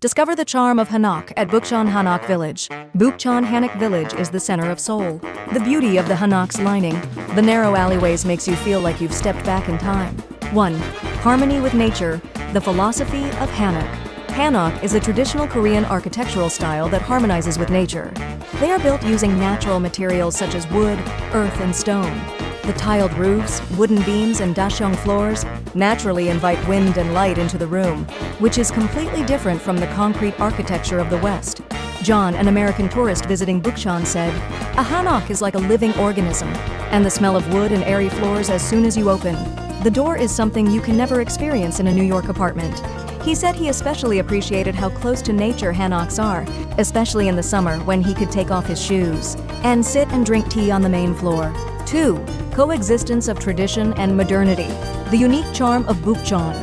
Discover the charm of Hanok at Bukchon Hanok Village. Bukchon Hanok Village is the center of Seoul. The beauty of the Hanok's lining, the narrow alleyways makes you feel like you've stepped back in time. 1. Harmony with nature, the philosophy of Hanok. Hanok is a traditional Korean architectural style that harmonizes with nature. They are built using natural materials such as wood, earth, and stone. The tiled roofs, wooden beams, and dasheng floors naturally invite wind and light into the room, which is completely different from the concrete architecture of the West. John, an American tourist visiting Bukchon, said, "A hanok is like a living organism, and the smell of wood and airy floors as soon as you open. The door is something you can never experience in a New York apartment." He said he especially appreciated how close to nature hanoks are, especially in the summer when he could take off his shoes and sit and drink tea on the main floor. 2. Coexistence of tradition and modernity. The unique charm of Bukchon.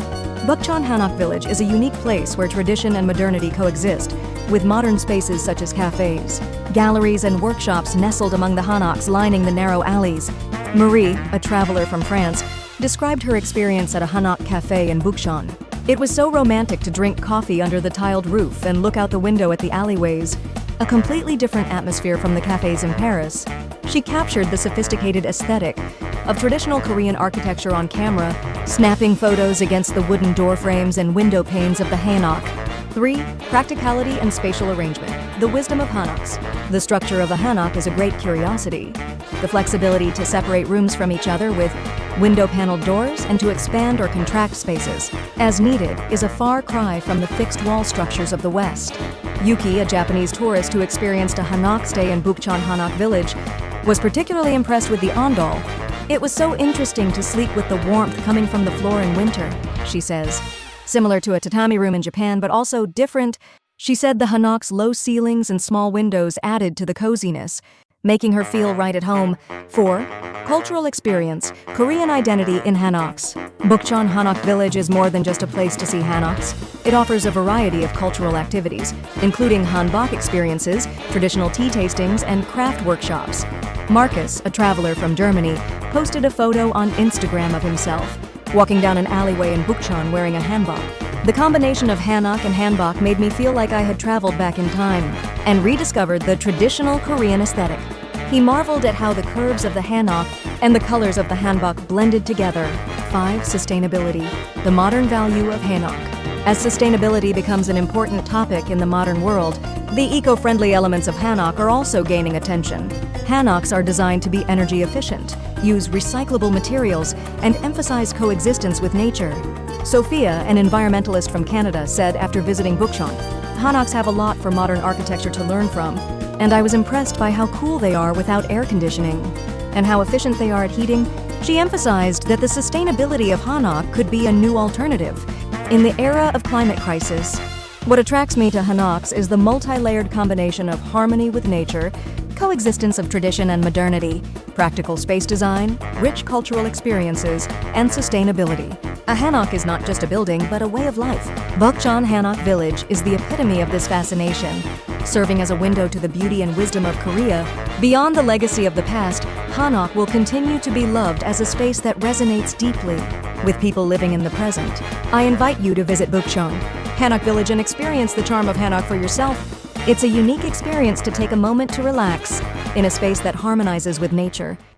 Bukchon Hanok Village is a unique place where tradition and modernity coexist, with modern spaces such as cafes, galleries, and workshops nestled among the hanoks lining the narrow alleys. Marie, a traveler from France, described her experience at a hanok cafe in Bukchon. "It was so romantic to drink coffee under the tiled roof and look out the window at the alleyways, a completely different atmosphere from the cafes in Paris." She captured the sophisticated aesthetic of traditional Korean architecture on camera, snapping photos against the wooden door frames and window panes of the hanok. 3. Practicality and spatial arrangement. The wisdom of hanoks. The structure of a hanok is a great curiosity. The flexibility to separate rooms from each other with window-paneled doors and to expand or contract spaces as needed is a far cry from the fixed wall structures of the West. Yuki, a Japanese tourist who experienced a hanok stay in Bukchon Hanok Village, was particularly impressed with the ondol. "It was so interesting to sleep with the warmth coming from the floor in winter," she says. Similar to a tatami room in Japan, but also different, she said the hanok's low ceilings and small windows added to the coziness, making her feel right at home. 4. Cultural experience, Korean identity in hanoks. Bukchon Hanok Village is more than just a place to see hanoks. It offers a variety of cultural activities, including hanbok experiences, traditional tea tastings, and craft workshops. Marcus, a traveler from Germany, posted a photo on Instagram of himself walking down an alleyway in Bukchon wearing a hanbok. "The combination of hanok and hanbok made me feel like I had traveled back in time and rediscovered the traditional Korean aesthetic." He marveled at how the curves of the hanok and the colors of the hanbok blended together. 5. Sustainability, the modern value of hanok. As sustainability becomes an important topic in the modern world, the eco-friendly elements of hanok are also gaining attention. Hanoks are designed to be energy efficient, use recyclable materials, and emphasize coexistence with nature. Sophia, an environmentalist from Canada, said after visiting Bukchon, "Hanoks have a lot for modern architecture to learn from, and I was impressed by how cool they are without air conditioning, and how efficient they are at heating." She emphasized that the sustainability of hanok could be a new alternative in the era of climate crisis. "What attracts me to hanoks is the multi-layered combination of harmony with nature, coexistence of tradition and modernity, practical space design, rich cultural experiences, and sustainability. A hanok is not just a building, but a way of life." Bukchon Hanok Village is the epitome of this fascination, serving as a window to the beauty and wisdom of Korea. Beyond the legacy of the past, hanok will continue to be loved as a space that resonates deeply with people living in the present. I invite you to visit Bukchon Hanok Village and experience the charm of hanok for yourself. It's a unique experience to take a moment to relax in a space that harmonizes with nature.